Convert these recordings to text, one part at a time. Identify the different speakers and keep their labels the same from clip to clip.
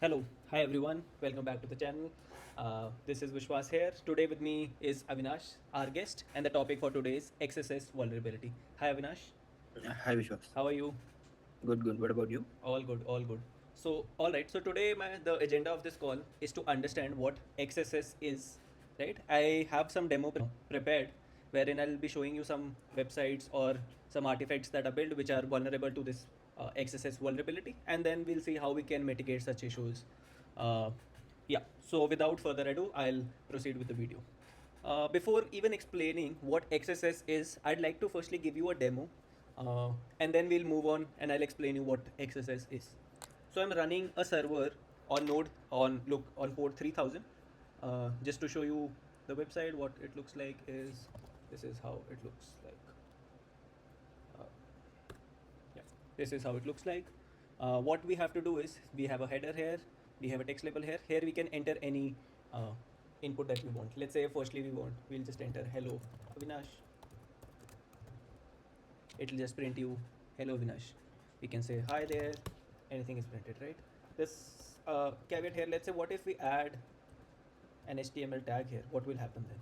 Speaker 1: Hello, hi everyone. Welcome back to the channel. This is Vishwas here. Today with me is Avinash, our guest, and the topic for today is XSS vulnerability. Hi Avinash,
Speaker 2: Hi Vishwas.
Speaker 1: how are you?
Speaker 2: Good, good. What about you?
Speaker 1: All good, all good. So, all right. So today, the agenda of this call is to understand what XSS is. Right? I have some demo prepared, wherein I'll be showing you some websites or some artifacts that are built which are vulnerable to this XSS vulnerability, and then we'll see how we can mitigate such issues. Uh, yeah. So without further ado, I'll proceed with the video. Before even explaining what XSS is, I'd like to firstly give you a demo, and then we'll move on and I'll explain you what XSS is. So I'm running a server on Node on port 3000. Just to show you the website, what it looks like is this is how it looks like. Uh, yeah, this is how it looks like. What we have to do is we have a header here, we have a text label here. Here we can enter any uh, input that we want. Let's say firstly we'll just enter hello Avinash. It'll just print you hello Avinash. We can say hi there. Anything is printed, right? This caveat here. Let's say what if we add an HTML tag here? What will happen then?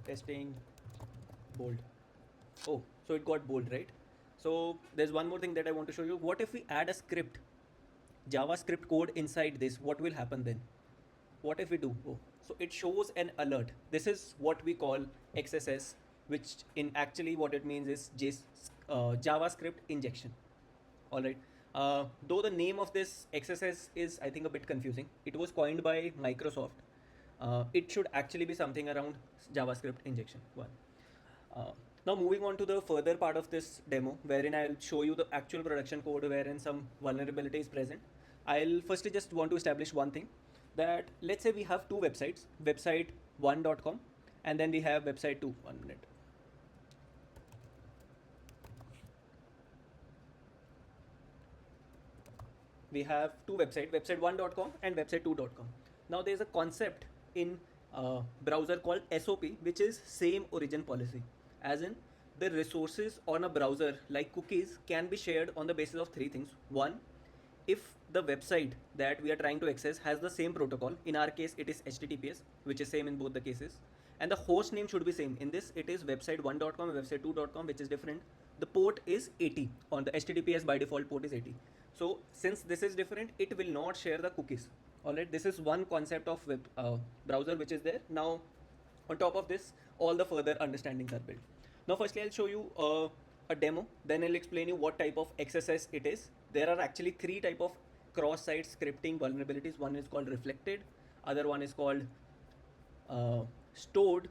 Speaker 1: Testing bold. Oh, so it got bold, right? So there's one more thing that I want to show you. What if we add a script, JavaScript code inside this? What will happen then? What if we do? Oh, so it shows an alert. This is what we call XSS, which in actually what it means is JavaScript injection. All right. Though the name of this XSS is, I think, a bit confusing. It was coined by Microsoft. It should actually be something around JavaScript injection. One. Uh, Now moving on to the further part of this demo, wherein I'll show you the actual production code wherein some vulnerability is present. I'll firstly just want to establish one thing, that let's say we have two websites, website1.com and then we have website 2. 1 minute. We have two websites, website1.com and website2.com. Now there's a concept in browser called SOP, which is same origin policy, as in the resources on a browser like cookies can be shared on the basis of three things. One, if the website that we are trying to access has the same protocol, in our case it is HTTPS, which is same in both the cases, and the host name should be same. In this it is website1.com and website2.com, which is different. The port is 80. On the HTTPS by default port is 80. So since this is different, it will not share the cookies. All right, this is one concept of web browser which is there. Now on top of this, all the further understandings are built. Now firstly I'll show you a demo, then I'll explain you what type of XSS it is. There are actually three type of cross-site scripting vulnerabilities. One is called reflected, other one is called stored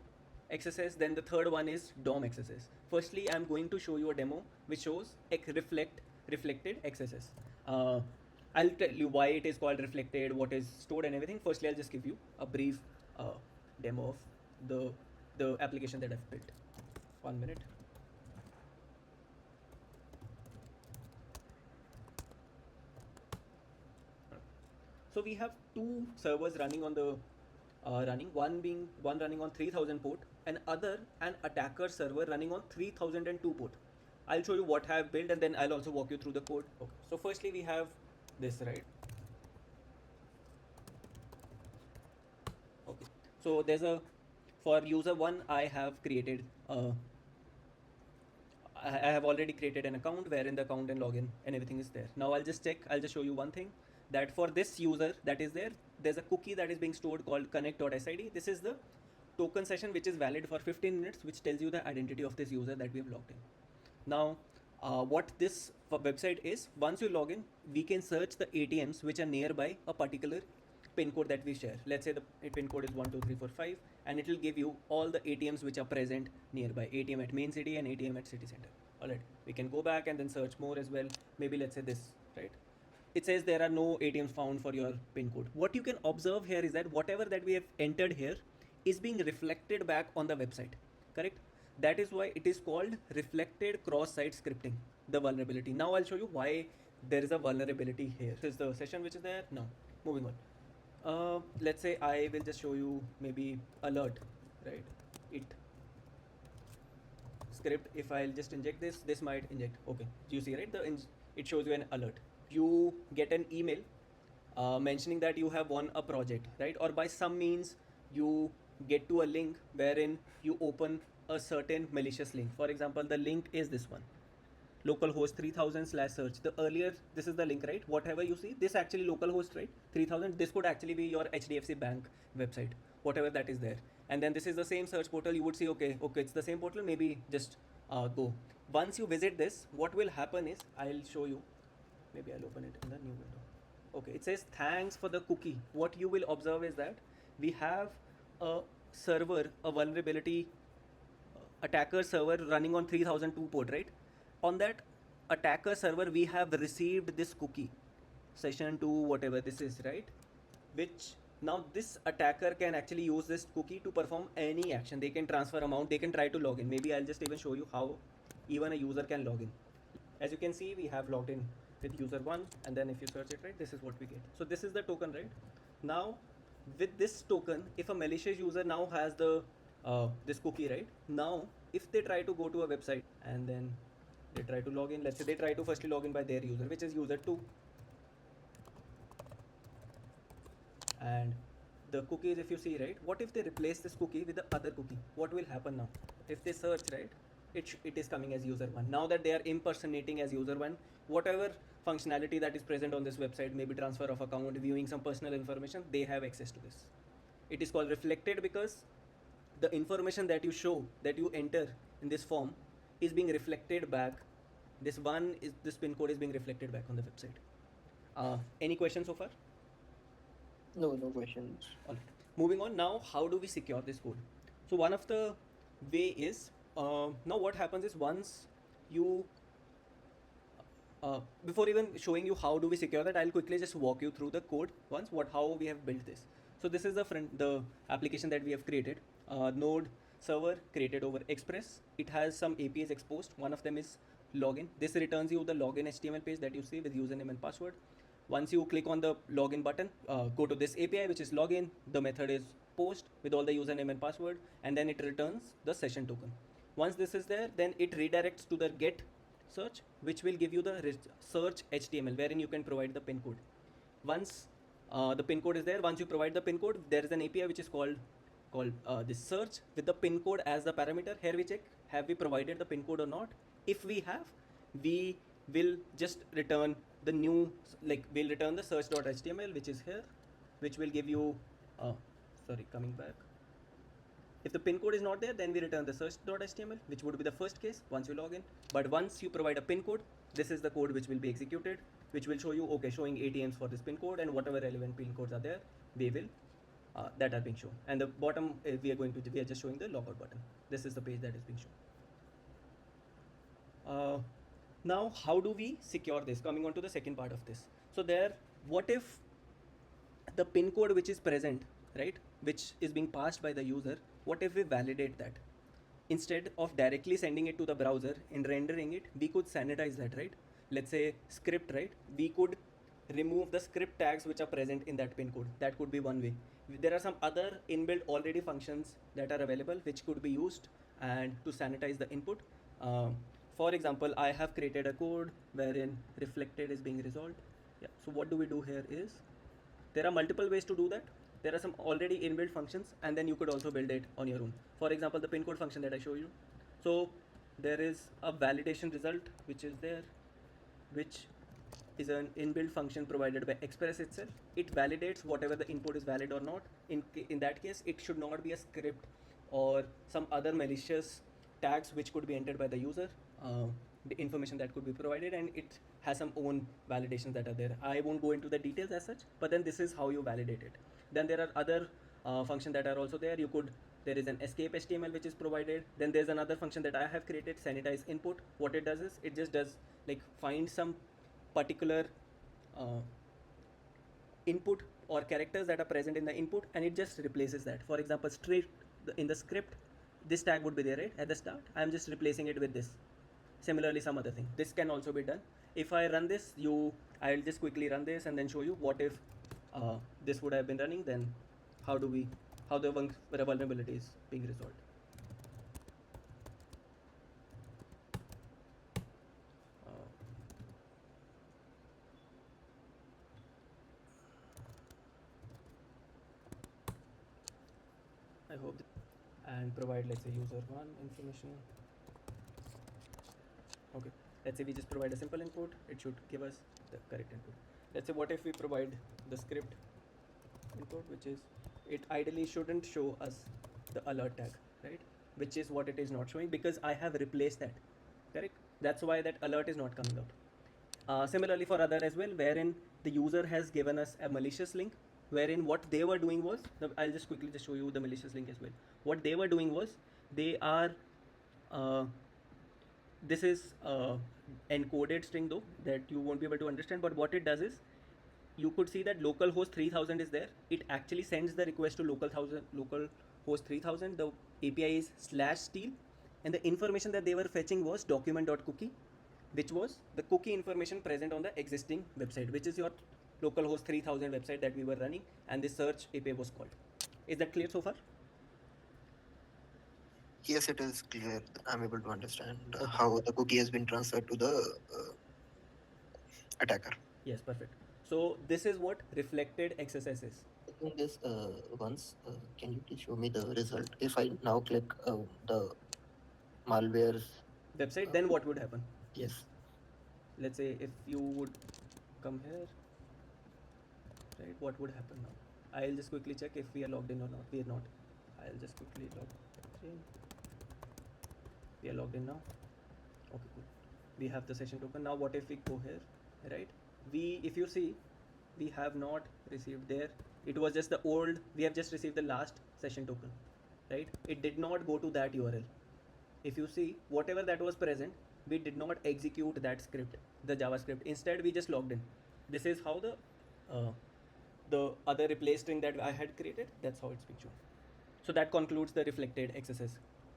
Speaker 1: XSS, then the third one is DOM XSS. Firstly, I'm going to show you a demo which shows reflected XSS. I'll tell you why it is called reflected, what is stored and everything. Firstly, I'll just give you a brief demo of the application that I've built. 1 minute. So we have two servers running on the one running on 3000 port, and other an attacker server running on 3002 port. I'll show you what I have built and then I'll also walk you through the code. Okay. So firstly we have this, right? Okay. So there's a for user one I have created I have already created an account wherein the account and login and everything is there. Now I'll just check. I'll just show you one thing, that for this user that is there, there's a cookie that is being stored called connect.sid. This is the token session which is valid for 15 minutes, which tells you the identity of this user that we have logged in. Now, what this website is, once you log in, we can search the ATMs which are nearby a particular pin code that we share. Let's say the pin code is 12345, and it will give you all the ATMs which are present nearby, ATM at main city and ATM at city center. All right, we can go back and then search more as well. Maybe let's say this, right? It says there are no ATMs found for your pin code. What you can observe here is that whatever that we have entered here is being reflected back on the website, correct? That is why it is called reflected cross-site scripting, the vulnerability. Now I'll show you why there is a vulnerability here. This is the session which is there. Now, moving on. Let's say I will just show you maybe alert, right? It script, if I'll just inject this might inject. Okay, you see, right? It shows you an alert. You get an email mentioning that you have won a project, right? Or by some means you get to a link wherein you open a certain malicious link. For example, the link is this one, localhost 3000 slash search. The earlier, this is the link, right? Whatever you see, this actually localhost, right? 3000, this could actually be your HDFC bank website, whatever that is there. And then this is the same search portal. You would see, okay, it's the same portal, maybe just go. Once you visit this, what will happen is, I'll show you, maybe I'll open it in the new window. Okay, it says thanks for the cookie. What you will observe is that we have a server, a vulnerability attacker server running on 3002 port, right? On that attacker server, we have received this cookie, session 2, whatever this is, right? Which now this attacker can actually use this cookie to perform any action. They can transfer amount, they can try to log in. Maybe I'll just even show you how even a user can log in. As you can see, we have logged in with user 1, and then if you search it, right, this is what we get. So this is the token, right? Now with this token, if a malicious user now has the this cookie, right? Now if they try to go to a website and then they try to log in, let's say they try to firstly log in by their user, which is user 2, and the cookies, if you see, right, what if they replace this cookie with the other cookie? What will happen now? If they search, right, it is coming as user 1. Now that they are impersonating as user 1, whatever functionality that is present on this website, maybe transfer of account, viewing some personal information, they have access to this. It is called reflected because the information that you show, that you enter in this form, is being reflected back. This pin code is being reflected back on the website. Any questions so far?
Speaker 2: No questions.
Speaker 1: All right. Moving on now, how do we secure this code? So one of the way is, now what happens is, once you before even showing you how do we secure that, I'll quickly just walk you through the code once, how we have built this. So this is the application that we have created, node server created over Express. It has some APIs exposed. One of them is login. This returns you the login HTML page that you see with username and password. Once you click on the login button, go to this API, which is login. The method is post with all the username and password, and then it returns the session token. Once this is there, then it redirects to the get search, which will give you the search HTML, wherein you can provide the pin code. Once the pin code is there, once you provide the pin code, there is an API which is called this search with the pin code as the parameter. Here we check, have we provided the pin code or not? If we have, we will just return the new, we'll return the search.html, which is here, which will give you, coming back. If the pin code is not there, then we return the search.html, which would be the first case once you log in. But once you provide a pin code, this is the code which will be executed, which will show you, okay, showing ATMs for this pin code, and whatever relevant pin codes are there, they will, that are being shown. And the bottom, we are just showing the logout button. This is the page that is being shown. Now, how do we secure this? Coming on to the second part of this. So there, what if the pin code which is present, right, which is being passed by the user, what if we validate that? Instead of directly sending it to the browser and rendering it, we could sanitize that, right? Let's say script, right? We could remove the script tags which are present in that pin code. That could be one way. There are some other inbuilt already functions that are available which could be used and to sanitize the input. For example, I have created a code wherein reflected is being resolved. Yeah. So what do we do here is, there are multiple ways to do that. There are some already inbuilt functions, and then you could also build it on your own. For example, the pin code function that I show you. So there is a validation result which is there, which is an inbuilt function provided by Express itself. It validates whatever the input is valid or not. In that case, it should not be a script or some other malicious tags which could be entered by the user. The information that could be provided, and it has some own validations that are there. I won't go into the details as such, but then this is how you validate it. Then there are other functions that are also there. There is an escape HTML which is provided. Then there's another function that I have created, sanitize input. What it does is, it just does find some particular input or characters that are present in the input, and it just replaces that. For example, in the script, this tag would be there, right, at the start. I'm just replacing it with this. Similarly, some other thing. This can also be done. If I run this, I'll just quickly run this and then show you what if this would have been running. Then how the vulnerability is being resolved. I hope. And provide, let's say, user one information. Okay, let's say we just provide a simple input, it should give us the correct input. Let's say what if we provide the script input, which is, it ideally shouldn't show us the alert tag, right? Which is what it is not showing because I have replaced that, correct? That's why that alert is not coming out. Similarly for other as well, wherein the user has given us a malicious link, wherein what they were doing was, I'll just quickly just show you the malicious link as well. What they were doing was, they are uh, this is encoded string though that you won't be able to understand, but what it does is, you could see that localhost 3000 is there. It actually sends the request to localhost 3000. The API is /steal, and the information that they were fetching was document.cookie, which was the cookie information present on the existing website, which is your localhost 3000 website that we were running, and this search API was called. Is that clear so far?
Speaker 2: Yes, it is clear. I'm able to understand how the cookie has been transferred to the attacker.
Speaker 1: Yes, perfect. So this is what reflected XSS is.
Speaker 2: In this once, can you please show me the result? If I now click the malware's
Speaker 1: Website, then what would happen?
Speaker 2: yes,
Speaker 1: Let's say if you would come here, right, what would happen now? I'll just quickly check if we are logged in or not. We are not. I'll just quickly log in. We are logged in now. Okay, cool. We have the session token. Now what if we go here, right? If you see, we have not received there. It was just the old, we have just received the last session token, right? It did not go to that URL. If you see, whatever that was present, we did not execute that script, the JavaScript. Instead, we just logged in. This is how the other replace string that I had created, that's how it's been shown. So that concludes the reflected XSS.